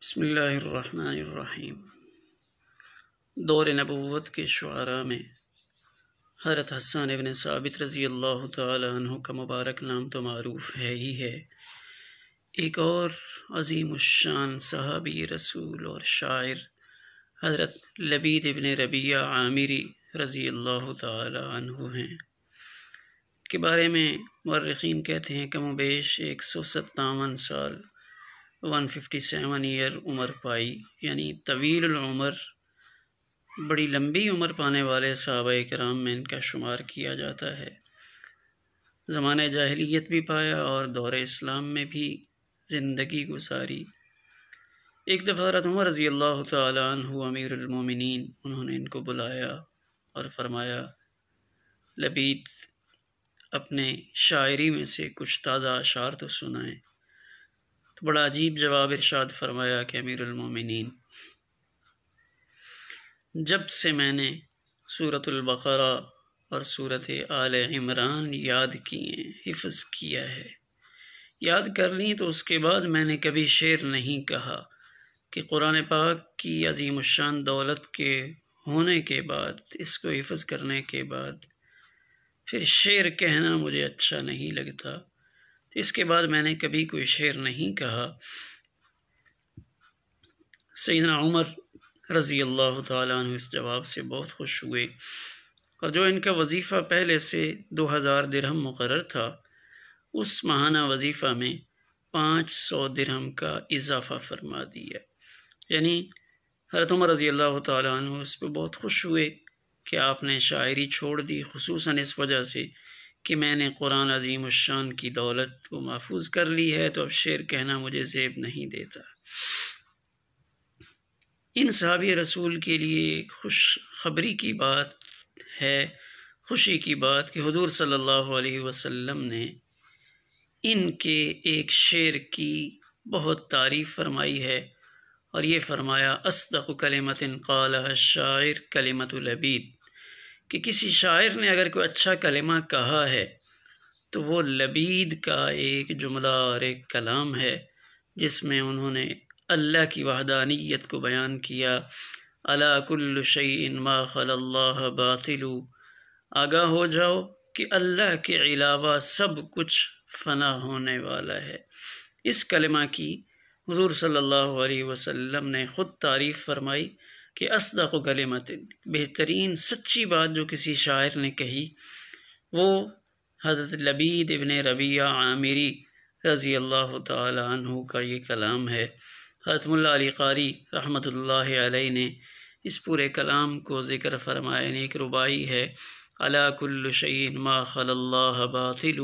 بسم اللہ الرحمن الرحیم۔ دور نبوت کے شعراء میں حضرت حسان ابن ثابت رضی اللہ تعالی عنہ کا مبارک نام تو معروف ہے ہی ہے۔ ایک اور عظیم الشان صحابی رسول اور شاعر حضرت لبید ابن ربیعہ عامری رضی اللہ تعالی عنہ ہیں، کے بارے میں مورخین کہتے ہیں کم و بیش 157 سال 157 ایئر عمر پائی، یعنی طویل العمر، بڑی لمبی عمر پانے والے صحابہ کرام میں ان کا شمار کیا جاتا ہے۔ زمانہ جاہلیت بھی پایا اور دور اسلام میں بھی زندگی گزاری۔ ایک دفعہ حضرت عمر رضی اللہ تعالی عنہ امیر المومنین، انہوں نے ان کو بلایا اور فرمایا لبید، اپنے شاعری میں سے کچھ تازہ اشعار تو سنائیں۔ تو بڑا عجیب جواب ارشاد فرمایا کہ امیر المومنین، جب سے میں نے سورۃ البقرہ اور سورۃ آل عمران یاد کیے، حفظ کیا ہے، یاد کر لیں، تو اس کے بعد میں نے کبھی شعر نہیں کہا کہ قرآن پاک کی عظیم الشان دولت کے ہونے کے بعد، اس کو حفظ کرنے کے بعد پھر شعر کہنا مجھے اچھا نہیں لگتا، اس کے بعد میں نے کبھی کوئی شعر نہیں کہا۔ سیدنا عمر رضی اللہ تعالیٰ عنہ اس جواب سے بہت خوش ہوئے، اور جو ان کا وظیفہ پہلے سے 2000 درہم مقرر تھا، اس ماہانہ وظیفہ میں 500 درہم کا اضافہ فرما دیا۔ یعنی حضرت عمر رضی اللہ تعالیٰ عنہ اس پہ بہت خوش ہوئے کہ آپ نے شاعری چھوڑ دی، خصوصاً اس وجہ سے کہ میں نے قرآن عظیم الشان کی دولت کو محفوظ کر لی ہے، تو اب شعر کہنا مجھے زیب نہیں دیتا۔ ان صحابی رسول کے لیے خوش خبری کی بات ہے، خوشی کی بات کہ حضور صلی اللہ علیہ وسلم نے ان کے ایک شعر کی بہت تعریف فرمائی ہے، اور یہ فرمایا اصدق کلمۃ قالها الشاعر کلمۃ لبید، کہ کسی شاعر نے اگر کوئی اچھا کلمہ کہا ہے تو وہ لبید کا ایک جملہ اور ایک کلام ہے، جس میں انہوں نے اللہ کی وحدانیت کو بیان کیا۔ الا کل شیء ما خلا اللہ باطل، آگاہ ہو جاؤ کہ اللہ کے علاوہ سب کچھ فنا ہونے والا ہے۔ اس کلمہ کی حضور صلی اللہ علیہ وسلم نے خود تعریف فرمائی کہ اصدق کلمۃ، بہترین سچی بات جو کسی شاعر نے کہی، وہ حضرت لبید ابن ربیعہ عامری رضی اللہ تعالی عنہ کا یہ کلام ہے۔ حضرت ملا علی قاری رحمۃ اللہ علیہ نے اس پورے کلام کو ذکر فرمایا، ایک ربائی ہے، الا کل شیء ما خلا اللہ باطل،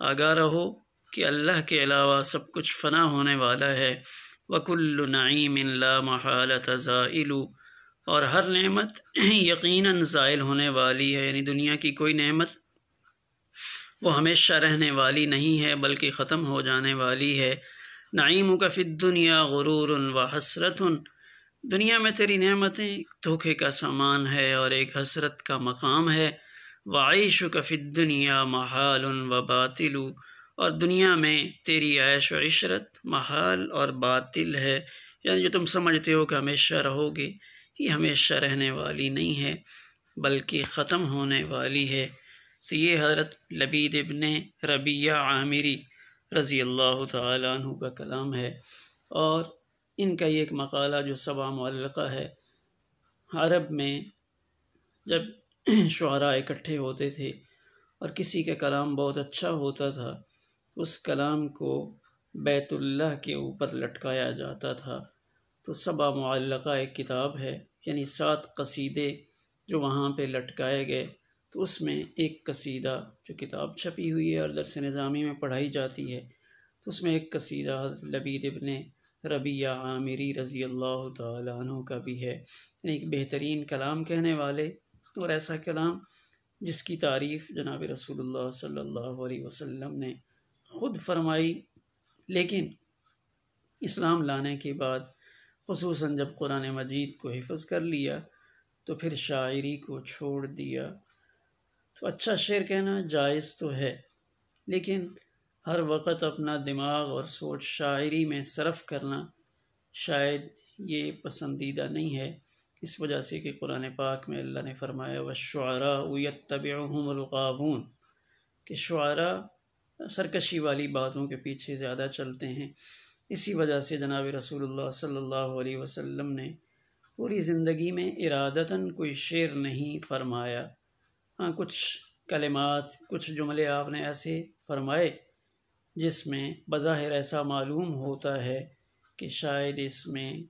آگاہ رہو کہ اللہ کے علاوہ سب کچھ فنا ہونے والا ہے، وَكُلُّ نَعِيمٍ لَا مَحَالَةَ زَائِلُ، اور ہر نعمت یقیناً زائل ہونے والی ہے، یعنی دنیا کی کوئی نعمت وہ ہمیشہ رہنے والی نہیں ہے بلکہ ختم ہو جانے والی ہے۔ نعیمک فی الدنیا غرور وحسرت، دنیا میں تیری نعمتیں دھوکے کا سامان ہے اور ایک حسرت کا مقام ہے۔ وعیشک فی الدنیا محال وباطل، اور دنیا میں تیری عیش و عشرت محال اور باطل ہے، یعنی جو تم سمجھتے ہو کہ ہمیشہ رہو گے، یہ ہمیشہ رہنے والی نہیں ہے بلکہ ختم ہونے والی ہے۔ تو یہ حضرت لبید ابن ربیعہ عامری رضی اللہ تعالی عنہ کا کلام ہے، اور ان کا یہ ایک مقالہ جو 7 معلقہ ہے۔ عرب میں جب شعراء اکٹھے ہوتے تھے اور کسی کا کلام بہت اچھا ہوتا تھا، اس کلام کو بیت اللہ کے اوپر لٹکایا جاتا تھا۔ تو 7 معلقہ ایک کتاب ہے، یعنی 7 قصیدے جو وہاں پہ لٹکائے گئے، تو اس میں ایک قصیدہ جو کتاب چھپی ہوئی ہے اور درس نظامی میں پڑھائی جاتی ہے، تو اس میں ایک قصیدہ حضرت لبید ابن ربیعہ عامری رضی اللہ تعالی عنہ کا بھی ہے، یعنی ایک بہترین کلام کہنے والے، اور ایسا کلام جس کی تعریف جناب رسول اللہ صلی اللہ علیہ وسلم نے خود فرمائی، لیکن اسلام لانے کے بعد، خصوصاً جب قرآن مجید کو حفظ کر لیا، تو پھر شاعری کو چھوڑ دیا۔ تو اچھا شعر کہنا جائز تو ہے، لیکن ہر وقت اپنا دماغ اور سوچ شاعری میں صرف کرنا شاید یہ پسندیدہ نہیں ہے، اس وجہ سے کہ قرآن پاک میں اللہ نے فرمایا وَالشُّعَرَاءُ يَتَّبِعُهُمُ الْغَاوُونَ کہ شعراء سرکشی والی باتوں کے پیچھے زیادہ چلتے ہیں۔ اسی وجہ سے جناب رسول اللہ صلی اللہ علیہ وسلم نے پوری زندگی میں ارادتاً کوئی شعر نہیں فرمایا۔ ہاں، کچھ کلمات، کچھ جملے آپ نے ایسے فرمائے جس میں بظاہر ایسا معلوم ہوتا ہے کہ شاید اس میں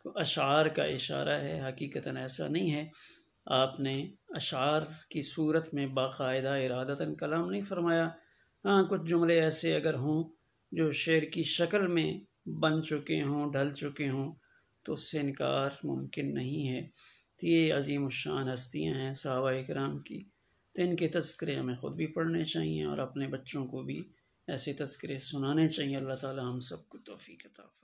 اشعار کا اشارہ ہے، حقیقتاً ایسا نہیں ہے۔ آپ نے اشعار کی صورت میں باقاعدہ ارادتاً کلام نہیں فرمایا۔ ہاں، کچھ جملے ایسے اگر ہوں جو شعر کی شکل میں بن چکے ہوں، ڈھل چکے ہوں، تو اس سے انکار ممکن نہیں ہے۔ تو یہ عظیم الشان ہستیاں ہیں صحابہ اکرام کی، تو ان کے تذکرے ہمیں خود بھی پڑھنے چاہیے اور اپنے بچوں کو بھی ایسے تذکرے سنانے چاہیے۔ اللہ تعالی ہم سب کو توفیق عطا فرمائے۔